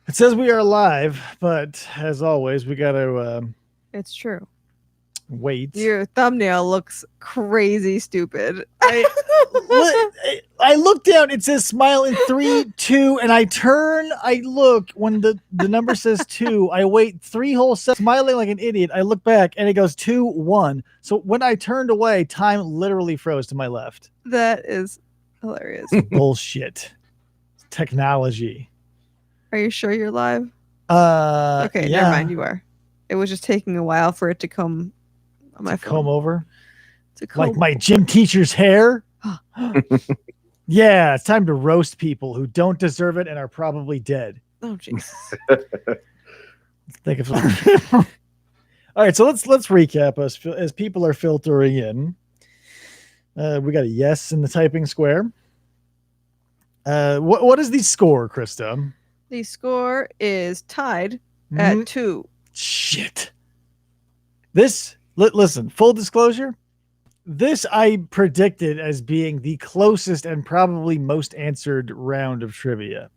It says we are live, but as always, we got to It's true. wait. Your thumbnail looks crazy stupid. I look down. It says smile in 3, 2, and I turn. I look when the number says 2. I wait 3 whole seconds, smiling like an idiot. I look back and it goes 2, 1. So when I turned away, time literally froze to my left. That is hilarious. Bullshit. Technology. Are you sure you're live? Okay, Yeah. never mind. You are. It was just taking a while for it to come on my phone. Comb over. To comb Like my gym teacher's hair. Yeah, it's time to roast people who don't deserve it and are probably dead. Oh, jeez. Think of all right, so let's recap us as people are filtering in. We got a yes in the typing square. What is the score, Krista? The score is tied at 2. Shit. Listen, full disclosure. This I predicted as being the closest and probably most answered round of trivia.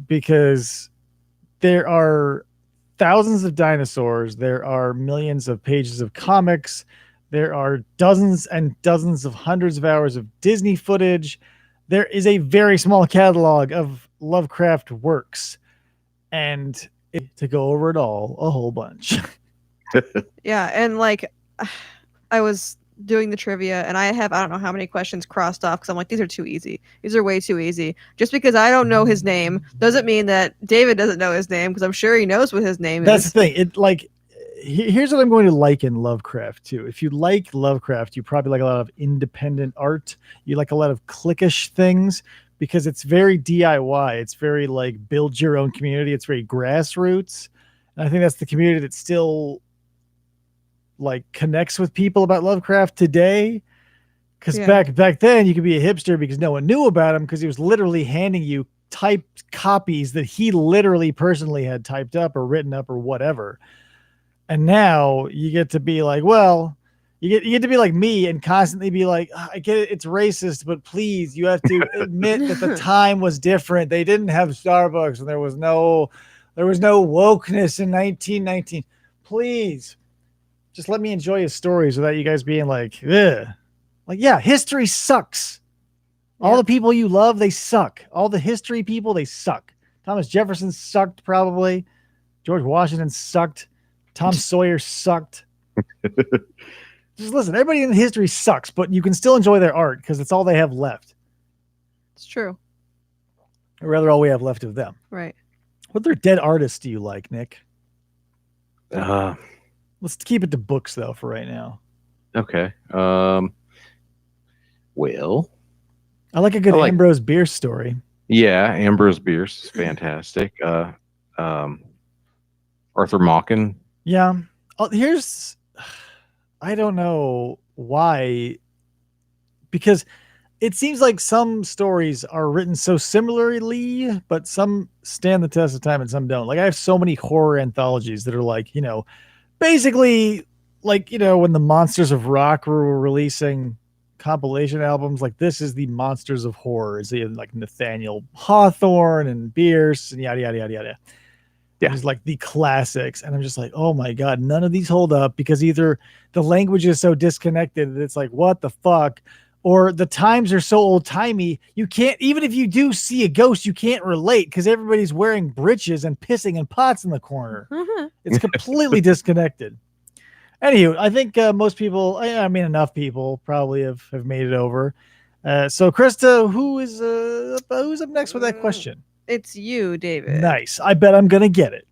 Because there are thousands of dinosaurs, there are millions of pages of comics, there are dozens and dozens of hundreds of hours of Disney footage. There is a very small catalog of Lovecraft works. And to go over it all, a whole bunch. Yeah, and like I was doing the trivia and I don't know how many questions crossed off because I'm like, these are too easy. These are way too easy. Just because I don't know his name doesn't mean that David doesn't know his name, because I'm sure he knows what his name is. That's the thing. Here's what I'm going to liken Lovecraft to. If you like Lovecraft, you probably like a lot of independent art. You like a lot of cliquish things because it's very DIY. It's very like build your own community. It's very grassroots. And I think that's the community that still like connects with people about Lovecraft today. Because back then you could be a hipster because no one knew about him because he was literally handing you typed copies that he literally personally had typed up or written up or whatever. And now you get to be like, well, you get to be like me and constantly be like, I get it, it's racist, but please, you have to admit that the time was different. They didn't have Starbucks and there was no wokeness in 1919. Please, just let me enjoy his stories without you guys being like, ugh. Like, yeah, history sucks. All the people you love, they suck. All the history people, they suck. Thomas Jefferson sucked, probably. George Washington sucked. Tom Sawyer sucked. Just listen, everybody in history sucks, but you can still enjoy their art because it's all they have left. It's true. Or rather, all we have left of them. Right. What other dead artists do you like, Nick? Let's keep it to books, though, for right now. Okay. Well, I like a good Ambrose Bierce story. Yeah, Ambrose Bierce is fantastic. Arthur Machen. Yeah. I don't know why, because it seems like some stories are written so similarly, but some stand the test of time and some don't. Like I have so many horror anthologies that are like, basically like, when the Monsters of Rock were releasing compilation albums, like this is the Monsters of Horror. It's like Nathaniel Hawthorne and Bierce and yada, yada, yada, yada. Yeah. It's like the classics. And I'm just like, oh my God, none of these hold up because either the language is so disconnected that it's like, what the fuck? Or the times are so old timey, you can't, even if you do see a ghost, you can't relate because everybody's wearing breeches and pissing in pots in the corner. It's completely disconnected. Anywho, I think most people, I mean, enough people probably have made it over. So Krista, who's up next with that question? It's you, David. Nice. I bet I'm going to get it.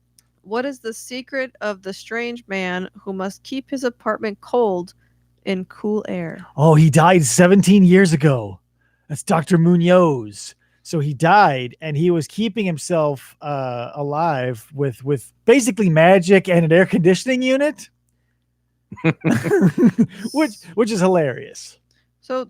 What is the secret of the strange man who must keep his apartment cold in cool air? Oh, he died 17 years ago. That's Dr. Munoz. So he died and he was keeping himself alive with basically magic and an air conditioning unit, which is hilarious. So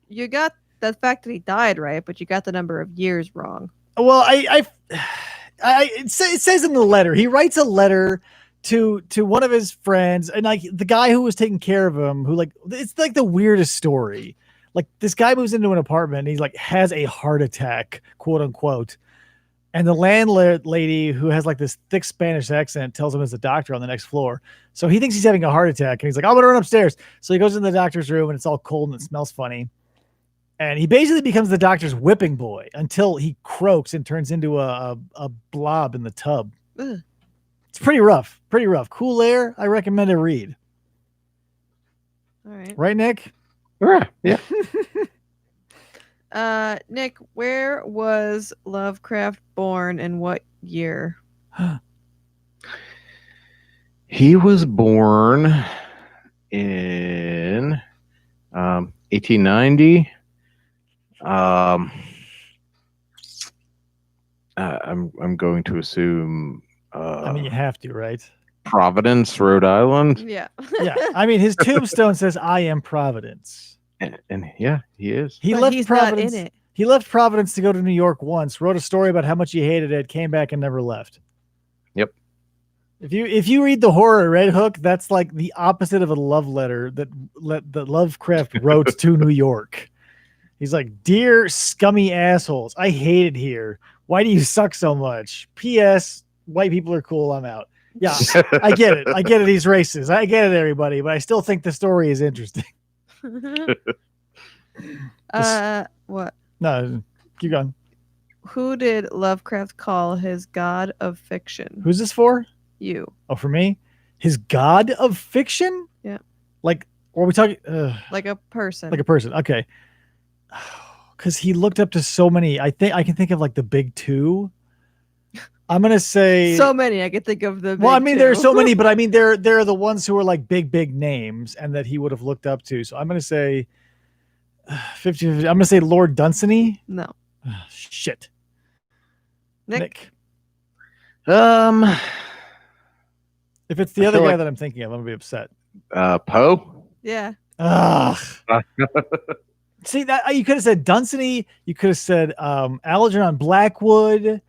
you got the fact that he died right, but you got the number of years wrong. Well, it says in the letter, he writes a letter to one of his friends, and like the guy who was taking care of him, who like, it's like the weirdest story. Like this guy moves into an apartment and he's like has a heart attack, quote unquote. And the landlady, who has like this thick Spanish accent, tells him there's a doctor on the next floor. So he thinks he's having a heart attack, and he's like, I'm gonna run upstairs. So he goes in the doctor's room, and it's all cold and it smells funny. And he basically becomes the doctor's whipping boy until he croaks and turns into a blob in the tub. Ugh. It's pretty rough. Pretty rough. Cool Air, I recommend a read. All right. Right, Nick? Yeah. Nick, where was Lovecraft born and what year? He was born in 1890. I'm going to assume. I mean, you have to, right? Providence, Rhode Island. Yeah. Yeah. I mean, his tombstone says, I am Providence. And yeah, he is. He But left he's Providence. not in it. He left Providence to go to New York once, wrote a story about how much he hated it, came back and never left. Yep. If you read the horror Red Hook, that's like the opposite of a love letter that Lovecraft wrote to New York. He's like, dear scummy assholes, I hate it here. Why do you suck so much? P.S. White people are cool. I'm out. Yeah, I get it. I get it. He's racist. I get it, everybody. But I still think the story is interesting. What? No, keep going. Who did Lovecraft call his god of fiction? Who's this for? You. Oh, for me? His god of fiction? Yeah. Like, or are we talking Like a person. like a person? Okay. Because he looked up to so many. I think I can think of like the big two. I'm gonna say so many. I could think of the. Well, I big mean, there are two. so many, but I mean, they're the ones who are like big names and that he would have looked up to. So I'm gonna say 50. I'm gonna say Lord Dunsany. No. Shit. Nick. If it's the I other feel guy like- that I'm thinking of, I'm gonna be upset. Poe. Yeah. Ugh. See that you could have said Dunsany, you could have said Algernon Blackwood,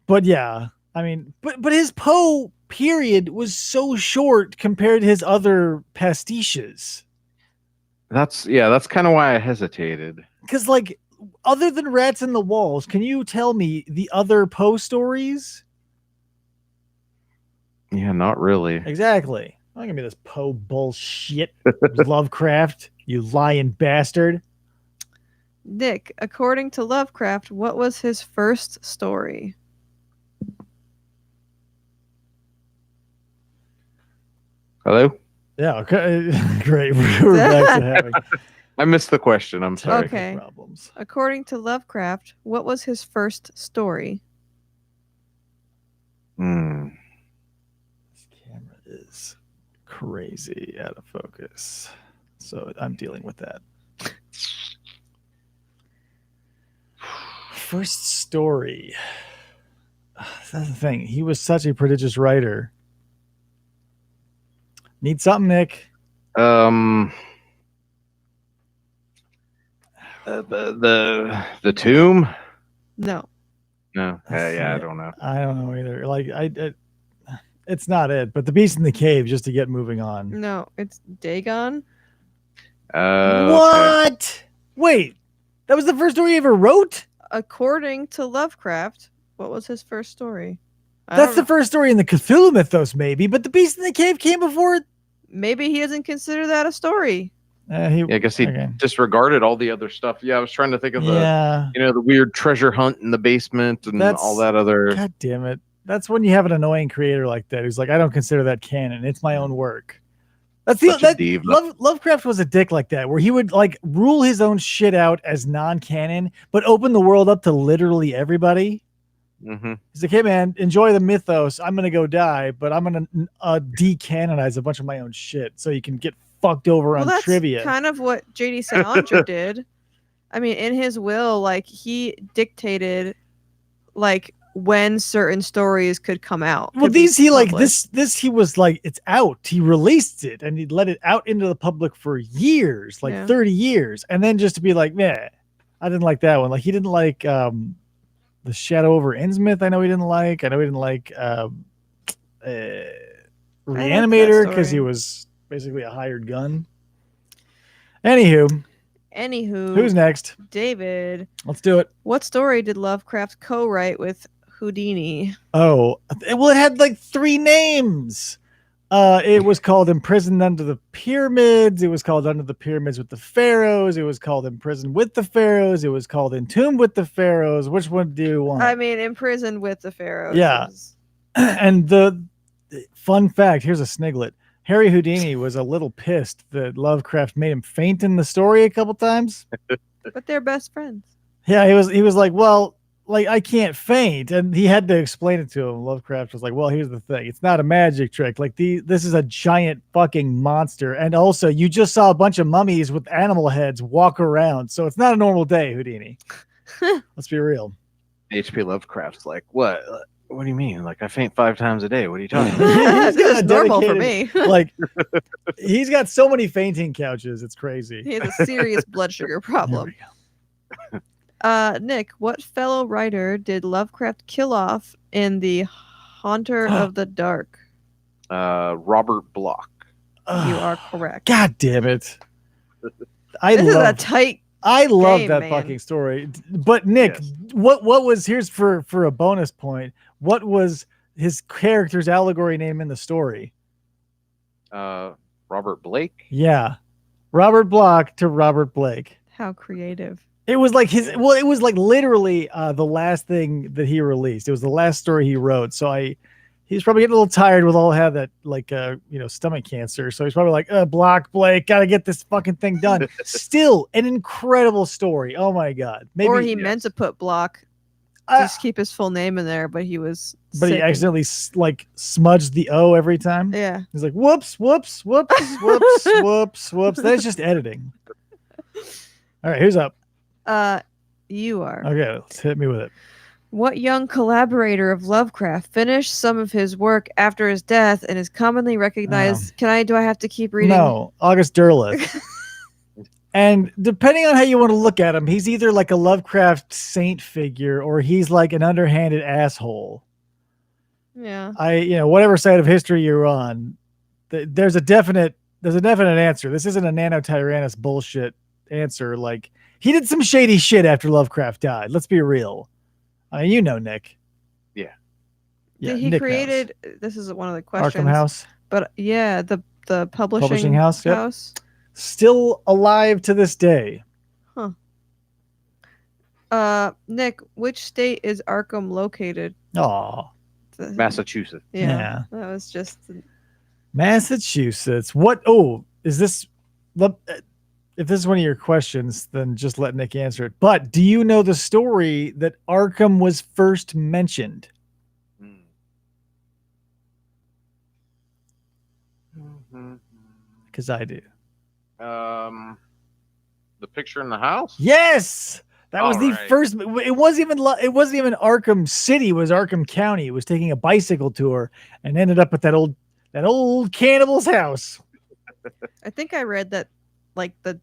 but yeah, I mean, but his Poe period was so short compared to his other pastiches. That's kind of why I hesitated. Because like, other than Rats in the Walls, can you tell me the other Poe stories? Yeah, not really. Exactly. I'm not gonna be this Poe bullshit, Lovecraft, you lying bastard. Nick, according to Lovecraft, what was his first story? Hello? Yeah, okay. Great. We're back to having I missed the question. I'm sorry. Okay. problems. According to Lovecraft, what was his first story? Hmm. This camera is crazy out of focus. So I'm dealing with that. First story. That's the thing. He was such a prodigious writer. Need something, Nick? The tomb? No. No. Yeah, I don't know. I don't know either. Like it's not it, but the Beast in the Cave, just to get moving on. No, it's Dagon. Okay. What? Wait, that was the first story he ever wrote? According to Lovecraft, what was his first story? That's the first story in the Cthulhu mythos, maybe, but the Beast in the Cave came before it. Maybe he doesn't consider that a story. Yeah, I guess he okay. disregarded all the other stuff. Yeah, I was trying to think of Yeah. the weird treasure hunt in the basement and all that other. God damn it. That's when you have an annoying creator like that who's like, I don't consider that canon. It's my own work. That's Such a diva. Lovecraft was a dick like that, where he would like rule his own shit out as non-canon, but open the world up to literally everybody. Mm-hmm. He's like, hey man, enjoy the mythos. I'm gonna go die, but I'm gonna decanonize a bunch of my own shit so you can get fucked over on that's trivia. kind of what J.D. Salinger did. I mean, in his will, like he dictated, like when certain stories could come out. Well, he was like, it's out. He released it and he let it out into the public for years, like 30 years. And then just to be like, man, I didn't like that one. Like he didn't like The Shadow over Innsmouth. I know he didn't like Reanimator because he was basically a hired gun. Anywho, Anywho, who's next? David. Let's do it. What story did Lovecraft co-write with Houdini. Oh, well, it had like 3 names. It was called Imprisoned Under the Pyramids. It was called Under the Pyramids with the Pharaohs. It was called Imprisoned with the Pharaohs. It was called Entombed with the Pharaohs. Which one do you want? I mean, Imprisoned with the Pharaohs. Yeah. And the fun fact, here's a sniglet. Harry Houdini was a little pissed that Lovecraft made him faint in the story a couple times. But they're best friends. Yeah, he was like, well, like I can't faint, and he had to explain it to him. Lovecraft was like, well, here's the thing, it's not a magic trick. Like this is a giant fucking monster, and also you just saw a bunch of mummies with animal heads walk around, so it's not a normal day, Houdini. Let's be real. H.P. Lovecraft's like, what? What do you mean? Like I faint 5 times a day. What are you talking about? It's normal for me. Like he's got so many fainting couches, it's crazy. He has a serious blood sugar problem. Nick, what fellow writer did Lovecraft kill off in The Haunter of the Dark? Robert Bloch. You are correct. God damn it. This is a tight I love game, that man. fucking story. But Nick, Yes. what was, here's for a bonus point, what was his character's allegory name in the story? Robert Blake. Yeah. Robert Bloch to Robert Blake. How creative. It was like it was like literally the last thing that he released. It was the last story he wrote. So he's probably getting a little tired with all had that like stomach cancer. So he's probably like, Bloch, Blake, gotta get this fucking thing done. Still an incredible story. Oh my god. Maybe, Or he meant to put Bloch, just keep his full name in there, but he was but he sick accidentally like smudged the O every time. Yeah. He's like, whoops, whoops, whoops, whoops, whoops, whoops. That's just editing. All right, who's up? You are. Okay, let's hit me with it. What young collaborator of Lovecraft finished some of his work after his death and is commonly recognized? Do I have to keep reading? No, August Derleth. And depending on how you want to look at him, he's either like a Lovecraft saint figure or he's like an underhanded asshole. Yeah. Whatever side of history you're on, there's a definite answer. This isn't a Nanotyrannus bullshit answer. Like he did some shady shit after Lovecraft died. Let's be real. I mean, Nick. Yeah. He Nick created. knows. This is one of the questions. Arkham House. But yeah, the publishing house. Yep. Still alive to this day. Huh. Nick, which state is Arkham located? Oh, Massachusetts. Yeah. That was just Massachusetts. What? Oh, is this? If this is one of your questions, then just let Nick answer it. But do you know the story that Arkham was first mentioned? Because I do. The picture in the house. Yes, that was the right. first. It wasn't even Arkham City. It was Arkham County. It was taking a bicycle tour and ended up at that old cannibal's house. I think I read that, like the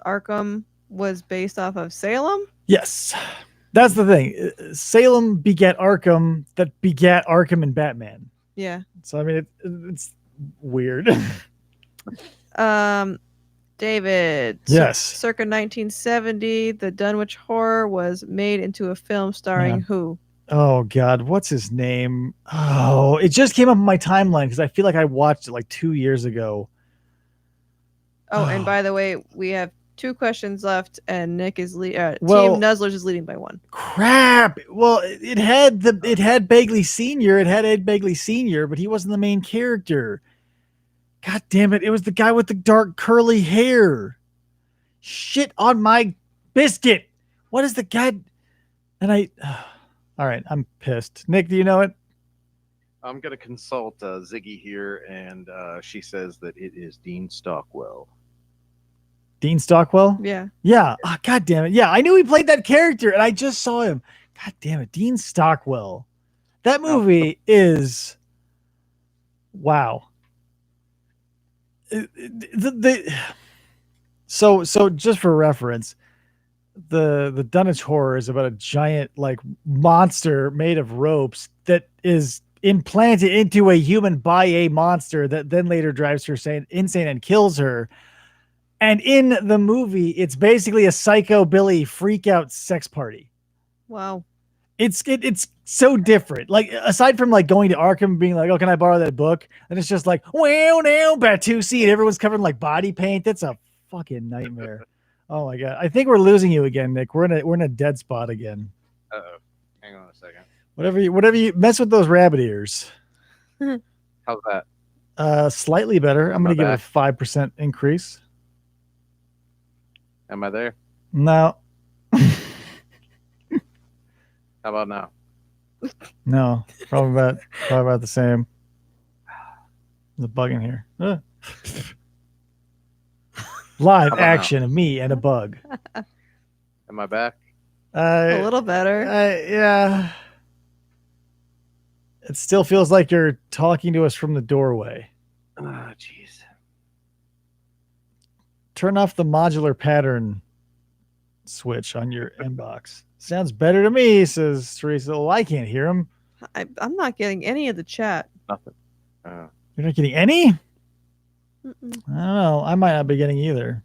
Arkham was based off of Salem. Yes, that's the thing. Salem begat Arkham, that begat Arkham and Batman. Yeah. So I mean, it's weird. David. Yes. Circa 1970, the Dunwich Horror was made into a film starring who? Oh God, what's his name? Oh, it just came up on my timeline because I feel like I watched it like 2 years ago. Oh, and by the way, we have 2 questions left, and Nick is Team Nuzzlers is leading by 1. Crap. Well, it had Begley Senior. It had Ed Begley Senior, but he wasn't the main character. God damn it! It was the guy with the dark curly hair. Shit on my biscuit. What is the guy? And all right, I'm pissed. Nick, do you know it? I'm gonna consult Ziggy here, and she says that it is Dean Stockwell. Dean Stockwell? Yeah. Yeah. Oh, God damn it. Yeah, I knew he played that character, and I just saw him. God damn it, Dean Stockwell. That movie is wow. So just for reference, the Dunwich Horror is about a giant like monster made of ropes that is implanted into a human by a monster that then later drives her insane and kills her. And in the movie, it's basically a psychobilly freak out sex party. Wow. It's so different. Like aside from like going to Arkham and being like, oh, can I borrow that book? And it's just like, well, now Batusi, and everyone's covered in like body paint. That's a fucking nightmare. Oh my god. I think we're losing you again, Nick. We're in a dead spot again. Uh-oh. Hang on a second. Whatever you mess with those rabbit ears. How's that? Slightly better. I'm gonna Am I give it a back? 5% increase. Am I there? No. How about now? No. Probably about the same. There's a bug in here. Live How about action of me and a bug. Am I back? A little better. Yeah. It still feels like you're talking to us from the doorway. Oh, jeez. Turn off the modular pattern switch on your inbox. Sounds better to me, says Teresa. Well, I can't hear him. I'm not getting any of the chat. Nothing. You're not getting any? Mm-mm. I don't know. I might not be getting either.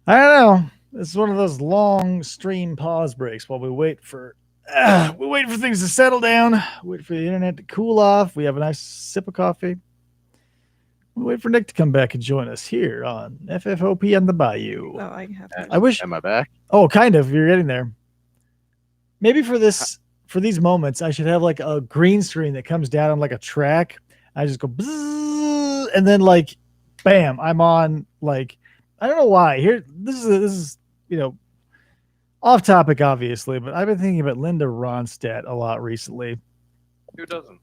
I don't know. This is one of those long stream pause breaks while we wait for things to settle down. Wait for the internet to cool off. We have a nice sip of coffee. We wait for Nick to come back and join us here on FFOP on the Bayou. Oh, I have to. I wish. Am I back? Oh, kind of. You're getting there. Maybe for these moments, I should have like a green screen that comes down on like a track. I just go, bzzz, and then like, bam, I'm on. Like, I don't know why. Here, this is off topic, obviously, but I've been thinking about Linda Ronstadt a lot recently. Who doesn't?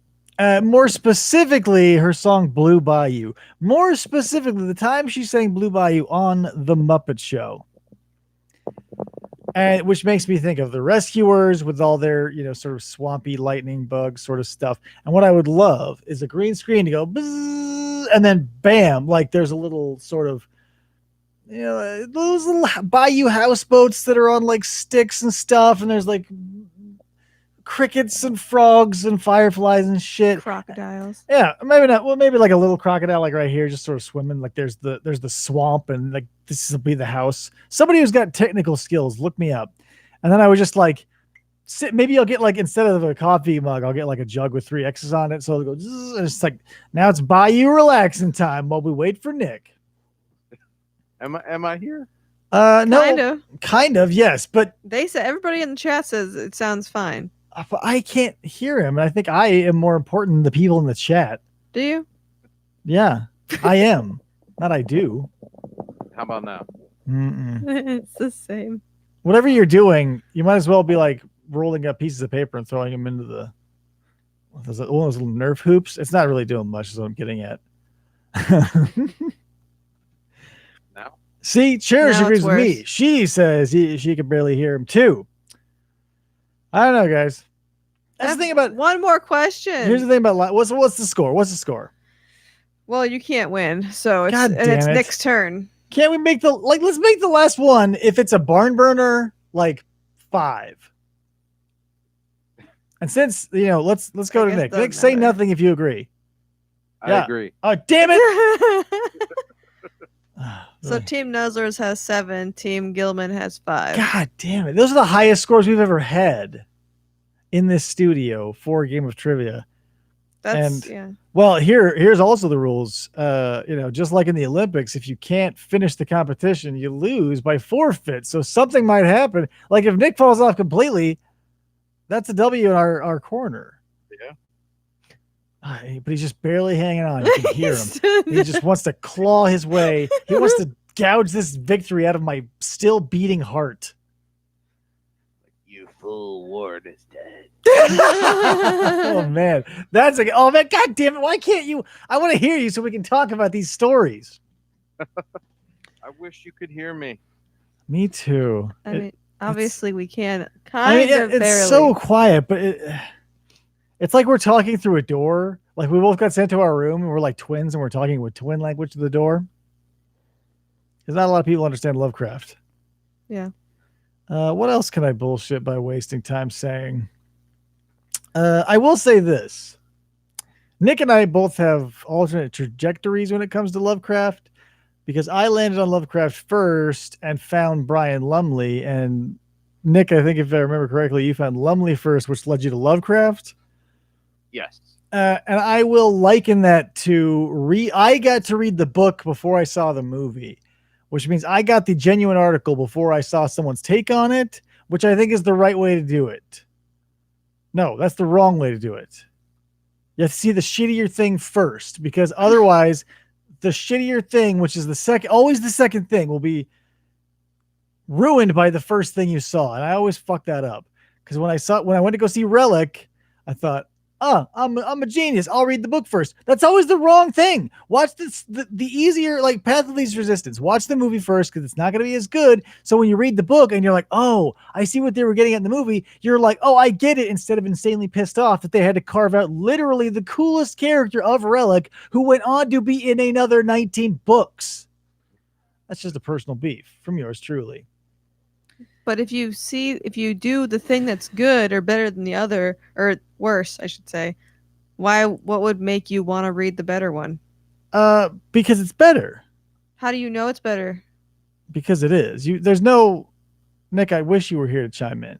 More specifically, her song Blue Bayou. More specifically, the time she sang Blue Bayou on The Muppet Show. And which makes me think of the Rescuers with all their, sort of swampy lightning bug sort of stuff. And what I would love is a green screen to go, bzzz, and then bam, like there's a little sort of, those little bayou houseboats that are on like sticks and stuff. And there's like crickets and frogs and fireflies and shit. Crocodiles. Yeah, maybe not. Well, maybe like a little crocodile, like right here, just sort of swimming. Like there's the swamp, and like this will be the house. Somebody who's got technical skills, look me up. And then I would just like sit. Maybe I'll get like instead of a coffee mug, I'll get like a jug with 3 X's on it. So it'll go. Zzz, and it's like now it's Bayou relaxing time while we wait for Nick. Am I here? No, kind of, yes, but They said everybody in the chat says it sounds fine. I can't hear him, and I think I am more important than the people in the chat. Do you? Yeah, I am. Not I do. How about now? It's the same. Whatever you're doing, you might as well be like rolling up pieces of paper and throwing them into one of those little Nerf hoops. It's not really doing much, is what I'm getting at. Now? See, Cherish Now it's agrees with me. worse. She says she could barely hear him too. I don't know, guys. That's the thing about. One more question. Here's the thing about what's the score? What's the score? Well, you can't win, so it's God and damn it's it. Nick's turn. Can't we make let's make the last one, if it's a barn burner, like 5. And since let's go I to guess Nick. doesn't Nick, say matter. nothing if you agree. I Yeah. agree. Oh, damn it. So Team Nuzzlers has 7. Team Gilman has 5. God damn it. Those are the highest scores we've ever had in this studio for a game of trivia. That's and- Well, here's also the rules. Just like in the Olympics, if you can't finish the competition, you lose by forfeit. So something might happen. Like if Nick falls off completely, that's a W in our corner. Yeah. But he's just barely hanging on. You can hear him. He just wants to claw his way. He wants to gouge this victory out of my still beating heart. You fool, Ward is dead. Oh man, oh man, God damn it! Why can't you? I want to hear you so we can talk about these stories. I wish you could hear me. Me too. I mean, obviously we can I kind mean, of it's barely. so quiet, but it's like we're talking through a door. Like we both got sent to our room and we're like twins and we're talking with twin language to the door. Because not a lot of people understand Lovecraft. Yeah. What else can I bullshit by wasting time saying? I will say this. Nick and I both have alternate trajectories when it comes to Lovecraft, because I landed on Lovecraft first and found Brian Lumley, and Nick, I think if I remember correctly, you found Lumley first, which led you to Lovecraft. Yes. And I will liken that to I got to read the book before I saw the movie, which means I got the genuine article before I saw someone's take on it, which I think is the right way to do it. No, that's the wrong way to do it. You have to see the shittier thing first, because otherwise the shittier thing, which is always the second thing, will be ruined by the first thing you saw. And I always fuck that up. Because when I went to go see Relic, I thought, I'm a genius. I'll read the book first. That's always the wrong thing. Watch the easier, like Path of Least Resistance. Watch the movie first, because it's not going to be as good. So when you read the book and you're like, oh, I see what they were getting at in the movie, you're like, oh, I get it, instead of insanely pissed off that they had to carve out literally the coolest character of Relic, who went on to be in another 19 books. That's just a personal beef from yours truly. But if you do the thing that's good or better than the other, or worse, I should say, what would make you want to read the better one? Because it's better. How do you know it's better? Because it is. There's no Nick, I wish you were here to chime in.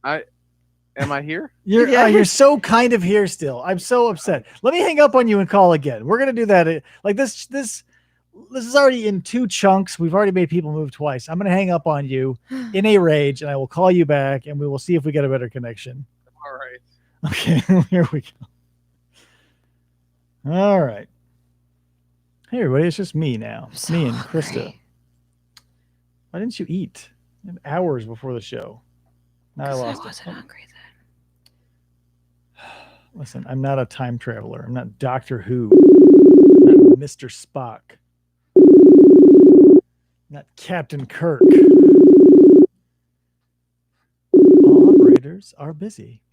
Am I here? You're so kind of here still. I'm so upset. Let me hang up on you and call again. We're gonna do that. Like this is already in 2 chunks. We've already made people move twice. I'm going to hang up on you in a rage, and I will call you back, and we will see if we get a better connection. All right. Okay, here we go. All right. Hey, everybody, it's just me now. So me and hungry. Krista. Why didn't you eat? Hours before the show. Now I lost I wasn't it. hungry then. Listen, I'm not a time traveler. I'm not Doctor Who. I'm not Mr. Spock. Not Captain Kirk. All operators are busy.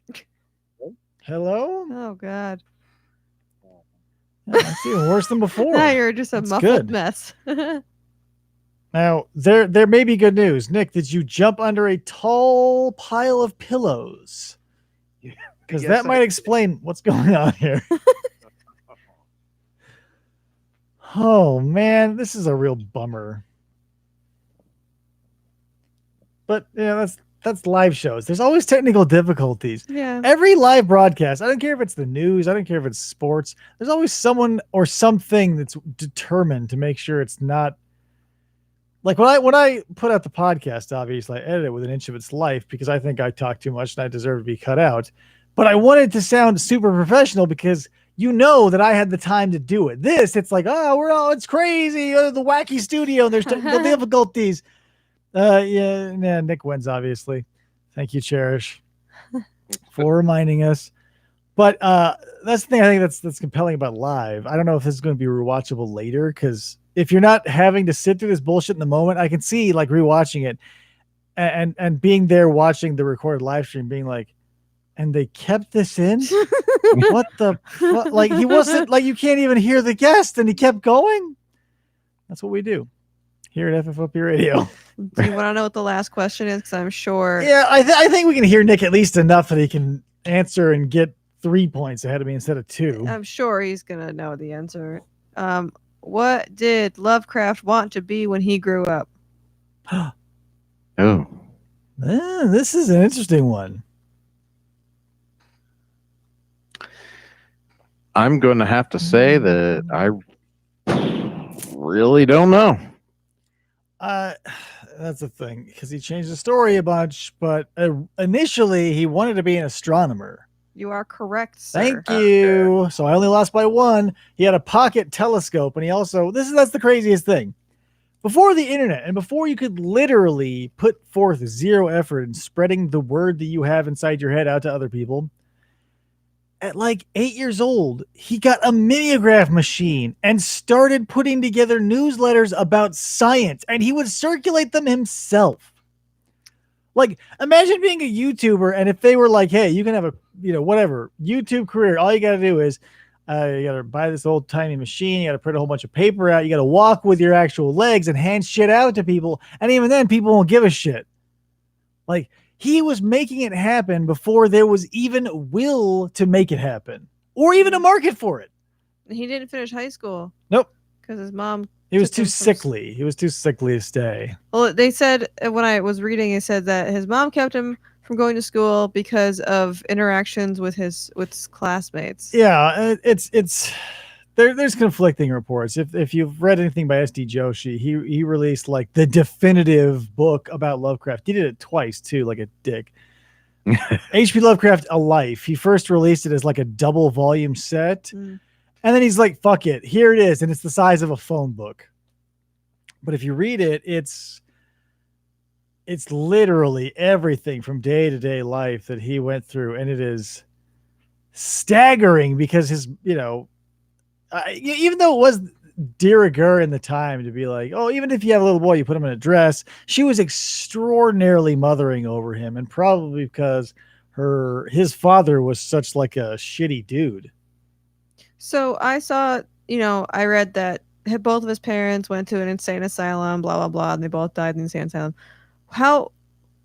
Hello? Oh God. Yeah, that's even worse than before. Now you're just a That's muffled good. mess. Now, there may be good news. Nick, did you jump under a tall pile of pillows? Because Yes, that I might did. explain what's going on here. Oh, man, this is a real bummer. But yeah, that's live shows. There's always technical difficulties. Yeah. Every live broadcast, I don't care if it's the news, I don't care if it's sports, there's always someone or something that's determined to make sure it's not like when I put out the podcast, obviously I edit it with an inch of its life because I think I talk too much and I deserve to be cut out. But I wanted to sound super professional because you know that I had the time to do it. It's like, it's crazy, the wacky studio, and there's technical difficulties. Yeah, Nick wins, obviously. Thank you, Cherish, for reminding us. But that's the thing I think that's compelling about live. I don't know if this is going to be rewatchable later, because if you're not having to sit through this bullshit in the moment, I can see like rewatching it and being there watching the recorded live stream, being like, and they kept this in? What the fuck? Like, he wasn't like, you can't even hear the guest, and he kept going. That's what we do here at FFOP Radio. Do you want to know what the last question is? Because I'm sure. Yeah, I think we can hear Nick at least enough that he can answer and get 3 points ahead of me instead of 2. I'm sure he's gonna know the answer. What did Lovecraft want to be when he grew up? Oh. This is an interesting one. I'm going to have to say that I really don't know. That's the thing, because he changed the story a bunch, but initially he wanted to be an astronomer. You are correct, sir. Thank you. So I only lost by 1. He had a pocket telescope, and he also that's the craziest thing. Before the internet, and before you could literally put forth 0 effort in spreading the word that you have inside your head out to other people, at like 8 years old, he got a mimeograph machine and started putting together newsletters about science, and he would circulate them himself. Like, imagine being a YouTuber, and if they were like, hey, you can have a, whatever, YouTube career, all you got to do is you got to buy this old tiny machine, you got to print a whole bunch of paper out, you got to walk with your actual legs and hand shit out to people, and even then, people won't give a shit. Like, he was making it happen before there was even will to make it happen, or even a market for it. He didn't finish high school. Nope. Because his mom He was took too him from sickly. He was too sickly to stay. Well, they said when I was reading, it said that his mom kept him from going to school because of interactions with his classmates. Yeah, it's there's conflicting reports. If you've read anything by S.D. Joshi, he released like the definitive book about Lovecraft. He did it twice too, like a dick. H.P. Lovecraft: A Life. He first released it as like a double volume set, and then he's like, "Fuck it, here it is," and it's the size of a phone book. But if you read it, it's literally everything from day to day life that he went through, and it is staggering because his, even though it was de rigueur in the time to be like, oh, even if you have a little boy, you put him in a dress. She was extraordinarily mothering over him, and probably because his father was such like a shitty dude. So I saw, I read that both of his parents went to an insane asylum, blah blah blah, and they both died in the insane asylum. How,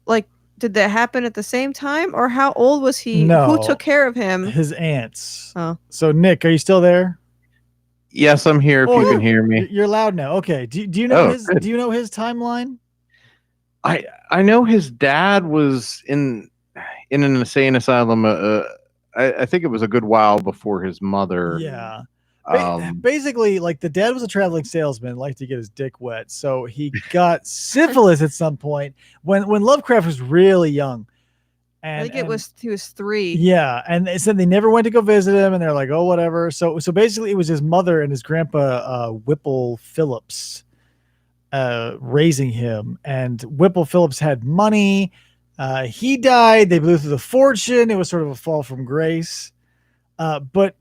like, did that happen at the same time, or how old was he? No, who took care of him? His aunts. Oh, so Nick, are you still there? Yes, I'm here. If you can hear me, you're loud now. Okay. Do you know his? Good. Do you know his timeline? I know his dad was in an insane asylum. I think it was a good while before his mother. Yeah. Basically, like the dad was a traveling salesman, liked to get his dick wet, so he got syphilis at some point when Lovecraft was really young. And, I think he was 3. Yeah, and they said they never went to go visit him, and they're like, oh, whatever. So basically, it was his mother and his grandpa Whipple Phillips raising him, and Whipple Phillips had money. He died. They blew through the fortune. It was sort of a fall from grace. But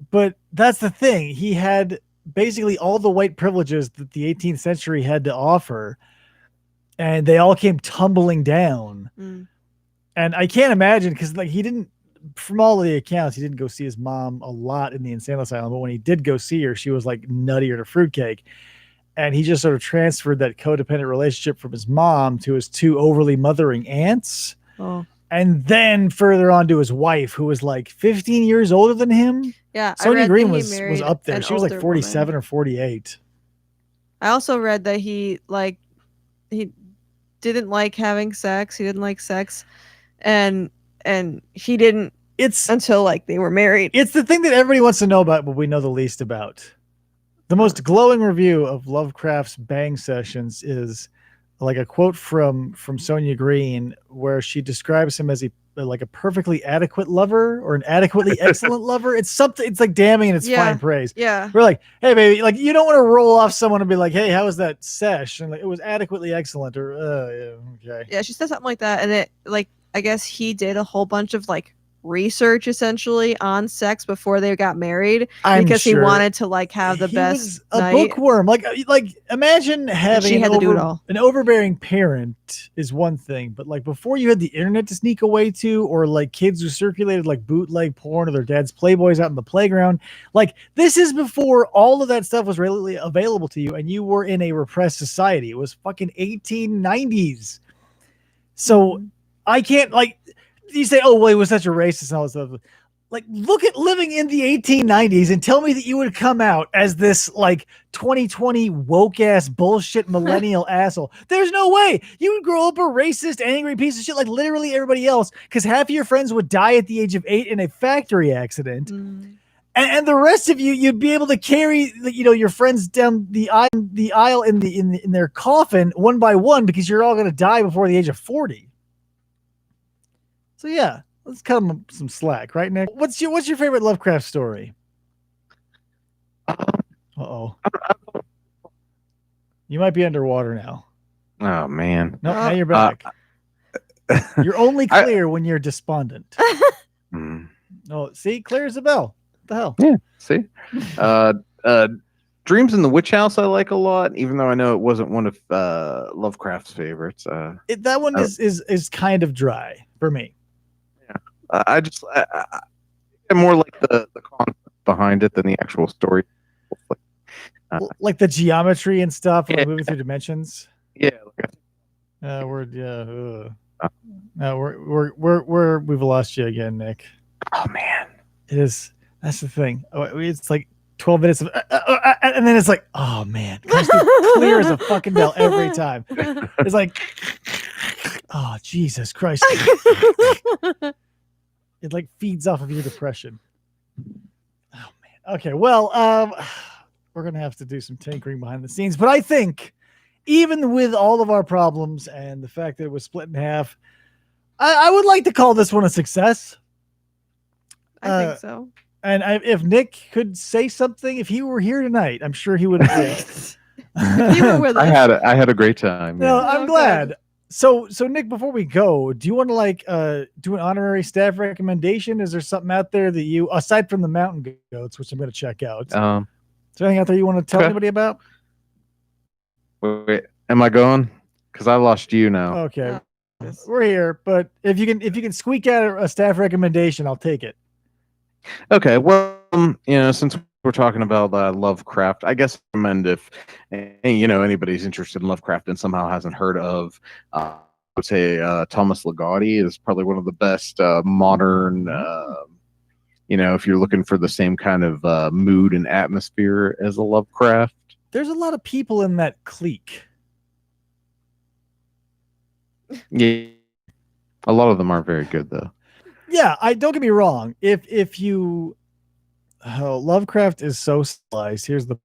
that's the thing. He had basically all the white privileges that the 18th century had to offer, and they all came tumbling down. And I can't imagine, because like he didn't, from all of the accounts, he didn't go see his mom a lot in the insane asylum. But when he did go see her, she was like nuttier than a fruitcake. And he just sort of transferred that codependent relationship from his mom to his 2 overly mothering aunts. Oh. And then further on to his wife, who was like 15 years older than him. Yeah, Sonia Green was up there. She was like 47 woman. or 48. I also read that he didn't like having sex. He didn't like sex, and he didn't. It's until like they were married. It's the thing that everybody wants to know about, but we know the least about. The most glowing review of Lovecraft's bang sessions is like a quote from Sonia Green, where she describes him as a perfectly adequate lover or an adequately excellent lover. It's something. It's like damning and it's fine praise. Yeah, we're like, hey baby, like you don't want to roll off someone and be like, hey, how was that sesh? And like, it was adequately excellent, or yeah, okay. Yeah, she said something like that, and it like I guess he did a whole bunch of like research essentially on sex before they got married because he wanted to like have the best night. Bookworm. Like imagine having an overbearing parent is one thing, but like before you had the internet to sneak away to, or like kids who circulated like bootleg porn or their dad's Playboys out in the playground. Like this is before all of that stuff was readily available to you, and you were in a repressed society. It was fucking 1890s. So I can't like. You say, oh, well, he was such a racist and all this stuff. Like, look at living in the 1890s and tell me that you would come out as this, like, 2020 woke-ass bullshit millennial asshole. There's no way. You would grow up a racist, angry piece of shit like literally everybody else, because half of your friends would die at the age of 8 in a factory accident. And the rest of you, you'd be able to carry, your friends down the aisle in their coffin one by one, because you're all going to die before the age of 40. So yeah, let's cut him some slack, right, Nick? What's your favorite Lovecraft story? Uh-oh. You might be underwater now. Oh man. No, now you're back. You're only clear when you're despondent. Oh, see, clear as a bell. What the hell? Yeah, see? Dreams in the Witch House I like a lot, even though I know it wasn't one of Lovecraft's favorites. That one is kind of dry for me. I'm more like the concept behind it than the actual story. Like the geometry and stuff, like moving through dimensions. Yeah. We've lost you again, Nick. Oh man, it is. That's the thing. It's like 12 minutes of, and then it's like, oh man, clear as a fucking bell every time. It's like, oh Jesus Christ. It like feeds off of your depression. Oh man. Okay, well, we're gonna have to do some tinkering behind the scenes, but I think even with all of our problems and the fact that it was split in half, I would like to call this one a success. I think so. And if Nick could say something, if he were here tonight, I'm sure he would agree. If you were with us. I had a great time. No, Yeah. I'm glad. So Nick, before we go, do you want to like do an honorary staff recommendation? Is there something out there that you, aside from the mountain goats, which I'm going to check out, is there anything out there you want to tell anybody about? Wait, am I going? Because I lost you now. Okay, we're here, but if you can squeak out a staff recommendation, I'll take it. Okay, well, since we're talking about Lovecraft, I guess I recommend if anybody's interested in Lovecraft and somehow hasn't heard of, I would say Thomas Legatti is probably one of the best modern. If you're looking for the same kind of mood and atmosphere as a Lovecraft. There's a lot of people in that clique. Yeah, a lot of them aren't very good though. Yeah, I don't get me wrong. If you Lovecraft is so sliced. Here's the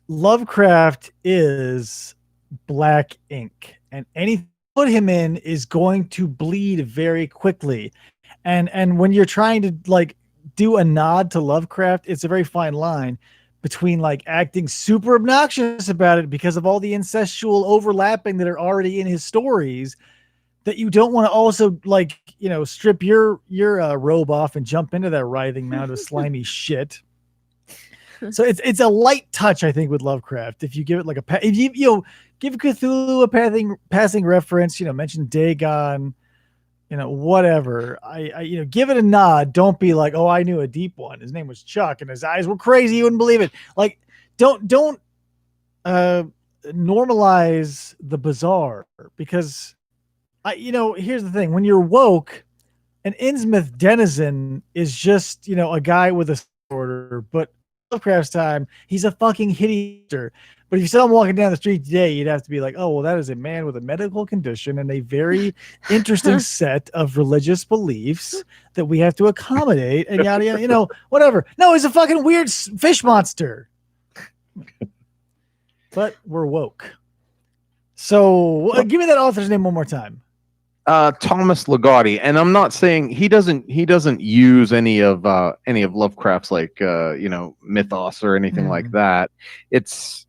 Lovecraft is black ink, and anything you put him in is going to bleed very quickly. And when you're trying to like do a nod to Lovecraft, it's a very fine line between like acting super obnoxious about it because of all the incestual overlapping that are already in his stories, that you don't want to also like, strip your robe off and jump into that writhing mound of slimy shit. So it's a light touch, I think, with Lovecraft. If you give it like if you give Cthulhu a passing reference, mention Dagon, whatever. I give it a nod. Don't be like, oh, I knew a deep one. His name was Chuck, and his eyes were crazy. You wouldn't believe it. Like, don't normalize the bizarre, because here's the thing. When you're woke, an Innsmouth denizen is just, a guy with a disorder, but Lovecraft's time, he's a fucking hideous. But if you saw him walking down the street today, you'd have to be like, oh, well, that is a man with a medical condition and a very interesting set of religious beliefs that we have to accommodate, and yada, yada, whatever. No, he's a fucking weird fish monster. But we're woke. So give me that author's name one more time. Thomas Legatti, and I'm not saying he doesn't use any of Lovecraft's like mythos or anything like that. It's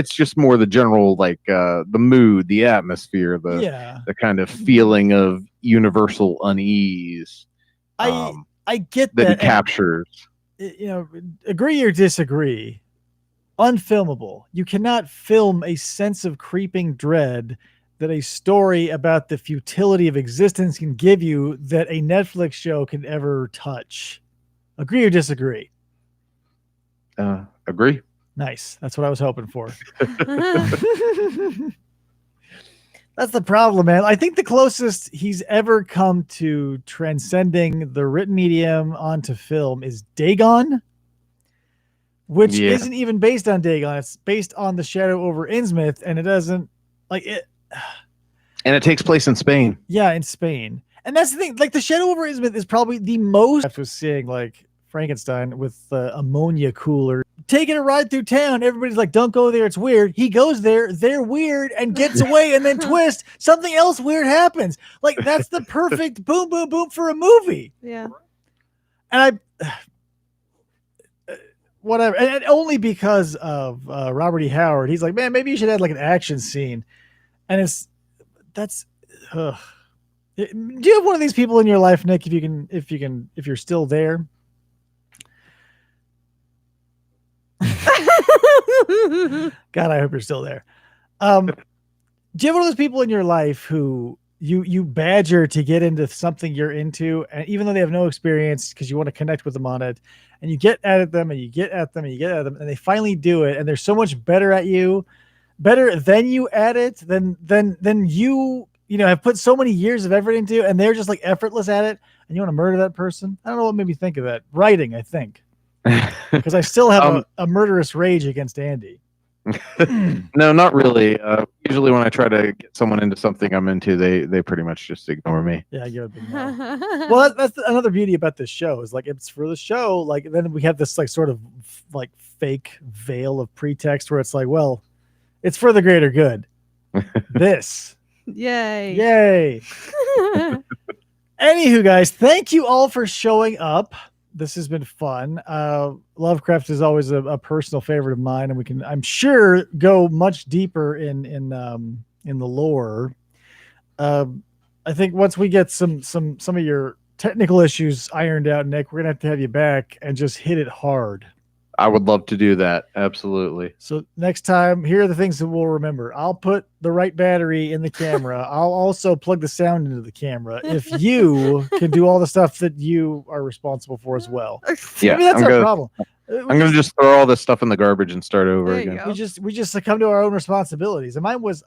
just more the general like the mood, the atmosphere, the kind of feeling of universal unease. I get that he that captures. Agree or disagree. Unfilmable. You cannot film a sense of creeping dread that a story about the futility of existence can give you that a Netflix show can ever touch. Agree or disagree? Agree. Nice. That's what I was hoping for. That's the problem, man. I think the closest he's ever come to transcending the written medium onto film is Dagon, which isn't even based on Dagon. It's based on The Shadow over Innsmouth, and it doesn't like it. And it takes place in Spain. Yeah, in Spain. And that's the thing. Like, The Shadow over Innsmouth is probably the most I was seeing, like, Frankenstein with the ammonia cooler. Taking a ride through town, everybody's like, don't go there, it's weird. He goes there, they're weird, and gets away, and then twist, something else weird happens. Like, that's the perfect boom, boom, boom for a movie. Yeah. And whatever. And only because of Robert E. Howard. He's like, man, maybe you should add like an action scene. And do you have one of these people in your life, Nick, if you're still there? God, I hope you're still there. Do you have one of those people in your life who you badger to get into something you're into, and even though they have no experience, because you want to connect with them on it, and you get at them and you get at them and you get at them, and they finally do it, and they're so much better than you at it than you have put so many years of effort into, and they're just like effortless at it, and you want to murder that person? I don't know what made me think of that. Writing, I think. Because I still have a murderous rage against Andy. No, not really. Usually when I try to get someone into something I'm into, they pretty much just ignore me. Yeah, I give it a no. Well, that's another beauty about this show is like it's for the show. Like then we have this like sort of like fake veil of pretext where it's like, well, it's for the greater good. This. Yay. Anywho, guys, thank you all for showing up. This has been fun. Lovecraft is always a personal favorite of mine, and we can, I'm sure, go much deeper in the lore. I think once we get some of your technical issues ironed out, Nick, we're gonna have you back and just hit it hard. I would love to do that. Absolutely. So next time, here are the things that we'll remember. I'll put the right battery in the camera. I'll also plug the sound into the camera. If you can do all the stuff that you are responsible for as well. Yeah, Maybe that's our problem. I'm going to just throw all this stuff in the garbage and start over There you again. go. We just succumb to our own responsibilities. And mine was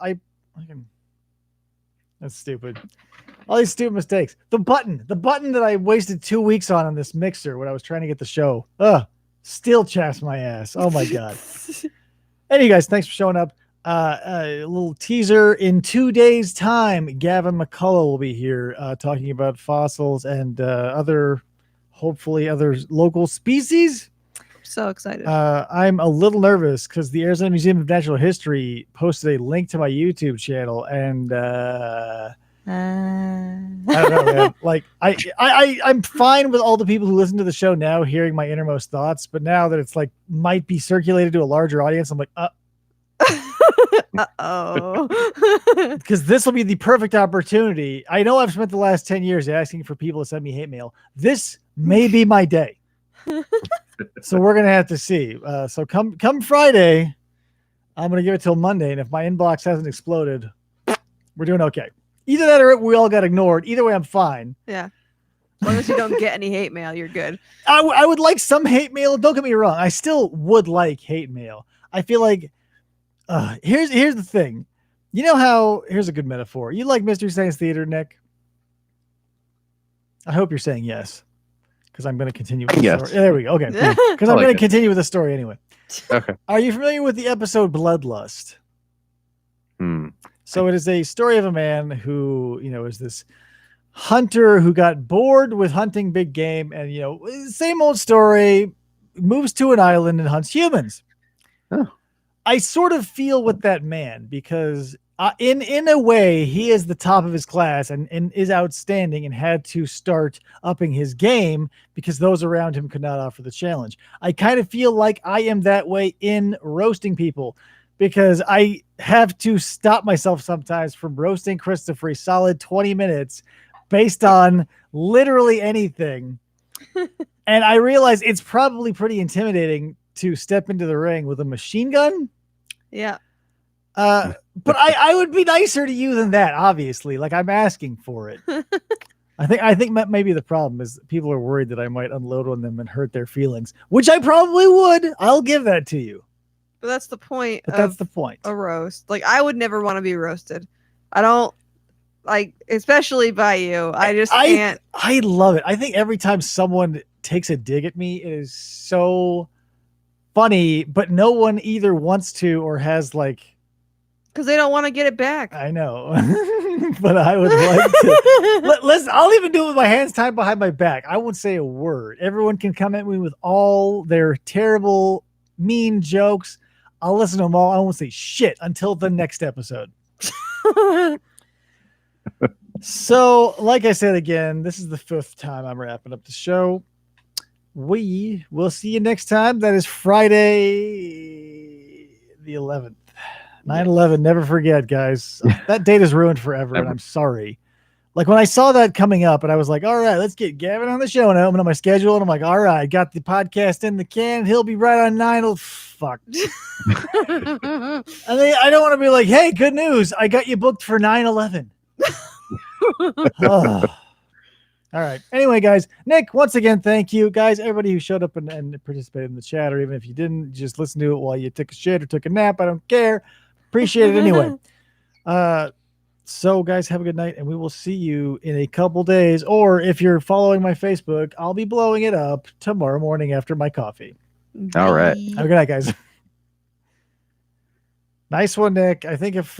that's stupid. All these stupid mistakes. The button that I wasted 2 weeks on this mixer when I was trying to get the show. Still chaps my ass. Oh my God. Anyway, guys, thanks for showing up. A little teaser. In 2 days' time, Gavin McCullough will be here talking about fossils and hopefully other local species. So excited. I'm a little nervous because the Arizona Museum of Natural History posted a link to my YouTube channel, and I don't know, man. Like I'm fine with all the people who listen to the show now hearing my innermost thoughts, but now that it's like might be circulated to a larger audience, I'm like, Uh-oh. because this will be the perfect opportunity. I know I've spent the last 10 years asking for people to send me hate mail. This may be my day. So we're gonna have to see. So come Friday, I'm gonna give it till Monday, and if my inbox hasn't exploded, we're doing okay. Either that or we all got ignored. Either way, I'm fine. Yeah. As long as you don't get any hate mail, you're good. I would like some hate mail. Don't get me wrong. I still would like hate mail. I feel like here's the thing. You know how, here's a good metaphor. You like Mystery Science Theater, Nick? I hope you're saying yes, because I'm going to continue with the Yes. story. There we go. Okay. Because I'm going to continue with the story anyway. Okay. Are you familiar with the episode Bloodlust? So it is a story of a man who, is this hunter who got bored with hunting big game, and, same old story, moves to an island and hunts humans. Oh. I sort of feel with that man because in a way he is the top of his class and is outstanding and had to start upping his game because those around him could not offer the challenge. I kind of feel like I am that way in roasting people, because I have to stop myself sometimes from roasting Krista for a solid 20 minutes based on literally anything. And I realize it's probably pretty intimidating to step into the ring with a machine gun. Yeah. But I would be nicer to you than that, obviously. Like, I'm asking for it. I think maybe the problem is people are worried that I might unload on them and hurt their feelings, which I probably would. I'll give that to you. But that's the point. That's the point. A roast. Like, I would never want to be roasted. I don't like, especially by you. I just can't. I love it. I think every time someone takes a dig at me, it is so funny, but no one either wants to or has like, because they don't want to get it back. I know, but I would like to. Listen, I'll even do it with my hands tied behind my back. I won't say a word. Everyone can come at me with all their terrible, mean jokes. I'll listen to them all. I won't say shit until the next episode. So, like I said again, this is the 5th time I'm wrapping up the show. We will see you next time. That is Friday the 11th. 9/11. Never forget, guys. That date is ruined forever, and I'm sorry. Like, when I saw that coming up, and I was like, all right, let's get Gavin on the show. And I opened up my schedule, and I'm like, all right, got the podcast in the can. He'll be right on 9. Fuck. I don't want to be like, hey, good news. I got you booked for 9/11. Oh. All right. Anyway, guys, Nick, once again, thank you. Guys, everybody who showed up and participated in the chat, or even if you didn't, just listen to it while you took a shit or took a nap. I don't care. Appreciate it anyway. So, guys, have a good night, and we will see you in a couple days. Or if you're following my Facebook, I'll be blowing it up tomorrow morning after my coffee. All right. Bye. Have a good night, guys. Nice one, Nick. I think if